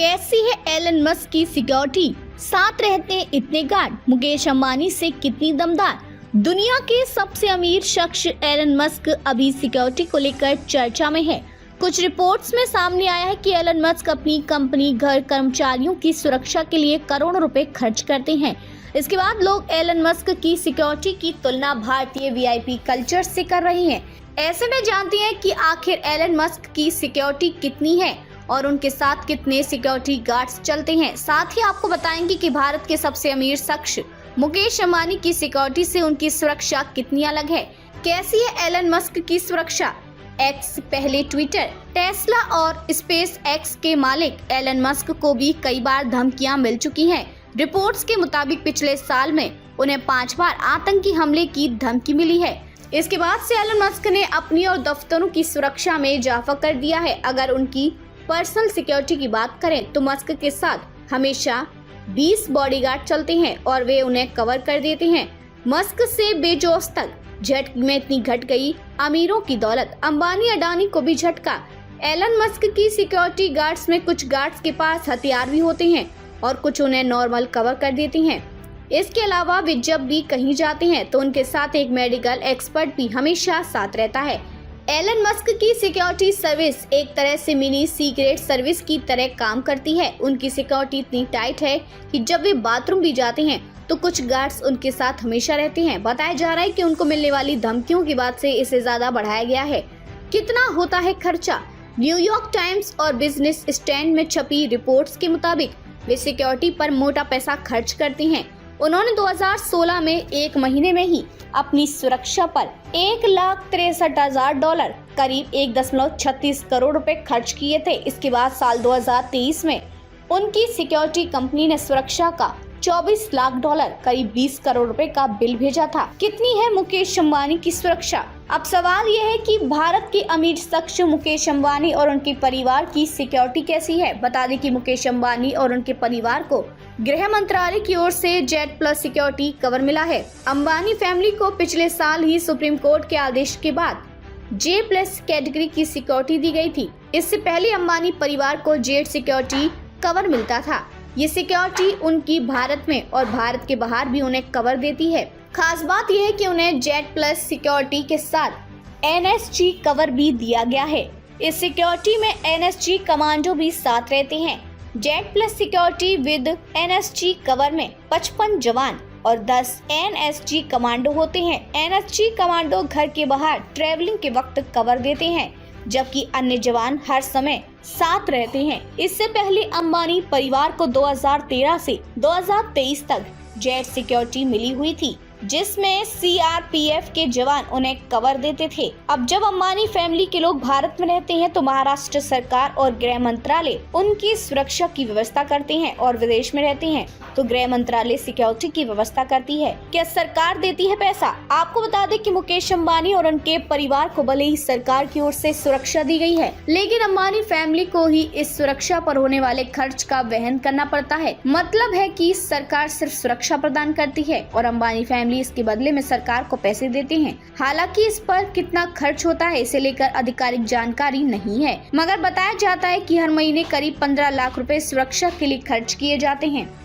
कैसी है Elon Musk की सिक्योरिटी, साथ रहते हैं इतने गार्ड, मुकेश अंबानी से कितनी दमदार। दुनिया के सबसे अमीर शख्स एलन मस्क अभी सिक्योरिटी को लेकर चर्चा में है। कुछ रिपोर्ट्स में सामने आया है कि एलन मस्क अपनी कंपनी, घर, कर्मचारियों की सुरक्षा के लिए करोड़ों रुपए खर्च करते हैं। इसके बाद लोग एलन मस्क की सिक्योरिटी की तुलना भारतीय वीआईपी कल्चर से कर रहे हैं। ऐसे में जानते हैं कि आखिर एलन मस्क की सिक्योरिटी कितनी है और उनके साथ कितने सिक्योरिटी गार्ड्स चलते हैं। साथ ही आपको बताएंगे कि भारत के सबसे अमीर शख्स मुकेश अंबानी की सिक्योरिटी से उनकी सुरक्षा कितनी अलग है। कैसी है एलन मस्क की सुरक्षा। एक्स पहले ट्विटर, टेस्ला और स्पेस एक्स के मालिक एलन मस्क को भी कई बार धमकियां मिल चुकी हैं। रिपोर्ट्स के मुताबिक पिछले साल में उन्हें 5 बार आतंकी हमले की धमकी मिली है। इसके बाद से एलन मस्क ने अपनी और दफ्तरों की सुरक्षा में इजाफा कर दिया है। अगर उनकी पर्सनल सिक्योरिटी की बात करें तो मस्क के साथ हमेशा 20 बॉडीगार्ड चलते हैं और वे उन्हें कवर कर देते हैं। मस्क से बेजोस तक झटके में इतनी घट गई अमीरों की दौलत, अंबानी अडानी को भी झटका। एलन मस्क की सिक्योरिटी गार्ड्स में कुछ गार्ड्स के पास हथियार भी होते हैं और कुछ उन्हें नॉर्मल कवर कर देते हैं। इसके अलावा वे जब भी कहीं जाते हैं तो उनके साथ एक मेडिकल एक्सपर्ट भी हमेशा साथ रहता है। एलन मस्क की सिक्योरिटी सर्विस एक तरह से मिनी सीक्रेट सर्विस की तरह काम करती है। उनकी सिक्योरिटी इतनी टाइट है कि जब वे बाथरूम भी जाते हैं तो कुछ गार्ड्स उनके साथ हमेशा रहते हैं। बताया जा रहा है कि उनको मिलने वाली धमकियों की बात से इसे ज्यादा बढ़ाया गया है। कितना होता है खर्चा। न्यूयॉर्क टाइम्स और बिजनेस स्टैंड में छपी रिपोर्ट्स के मुताबिक वे सिक्योरिटी पर मोटा पैसा खर्च करते हैं। उन्होंने 2016 में एक महीने में ही अपनी सुरक्षा पर $1,63,000 करीब 1.36 करोड़ रुपए खर्च किए थे। इसके बाद साल 2023 में उनकी सिक्योरिटी कंपनी ने सुरक्षा का $24 लाख करीब 20 करोड़ रुपए का बिल भेजा था। कितनी है मुकेश अंबानी की सुरक्षा। अब सवाल यह है कि भारत के अमीर शख्स मुकेश अंबानी और उनके परिवार की सिक्योरिटी कैसी है। बता दें कि मुकेश अंबानी और उनके परिवार को गृह मंत्रालय की ओर से जेड प्लस सिक्योरिटी कवर मिला है। अंबानी फैमिली को पिछले साल ही सुप्रीम कोर्ट के आदेश के बाद जे प्लस कैटेगरी की सिक्योरिटी दी गई थी। इससे पहले अंबानी परिवार को जेड सिक्योरिटी कवर मिलता था। ये सिक्योरिटी उनकी भारत में और भारत के बाहर भी उन्हें कवर देती है। खास बात यह है कि उन्हें जेड प्लस सिक्योरिटी के साथ एनएसजी कवर भी दिया गया है। इस सिक्योरिटी में एनएसजी कमांडो भी साथ रहते हैं। Z plus security with NSG cover में 55 जवान और 10 एनएसजी कमांडो होते हैं। एनएसजी कमांडो घर के बाहर ट्रेवलिंग के वक्त कवर देते हैं, जबकि अन्य जवान हर समय साथ रहते हैं। इससे पहले अंबानी परिवार को 2013 से 2023 तक जेड सिक्योरिटी मिली हुई थी, जिसमें सीआरपीएफ के जवान उन्हें कवर देते थे। अब जब अंबानी फैमिली के लोग भारत में रहते हैं तो महाराष्ट्र सरकार और गृह मंत्रालय उनकी सुरक्षा की व्यवस्था करते हैं और विदेश में रहते हैं तो गृह मंत्रालय सिक्योरिटी की व्यवस्था करती है। क्या सरकार देती है पैसा। आपको बता दें कि मुकेश अंबानी और उनके परिवार को भले ही सरकार की ओर से सुरक्षा दी गई है, लेकिन अंबानी फैमिली को ही इस सुरक्षा पर होने वाले खर्च का वहन करना पड़ता है। मतलब है कि सरकार सिर्फ सुरक्षा प्रदान करती है और अंबानी फैमिली इसके बदले में सरकार को पैसे देते हैं। हालांकि इस पर कितना खर्च होता है इसे लेकर आधिकारिक जानकारी नहीं है, मगर बताया जाता है कि हर महीने करीब 15 लाख रुपए सुरक्षा के लिए खर्च किए जाते हैं।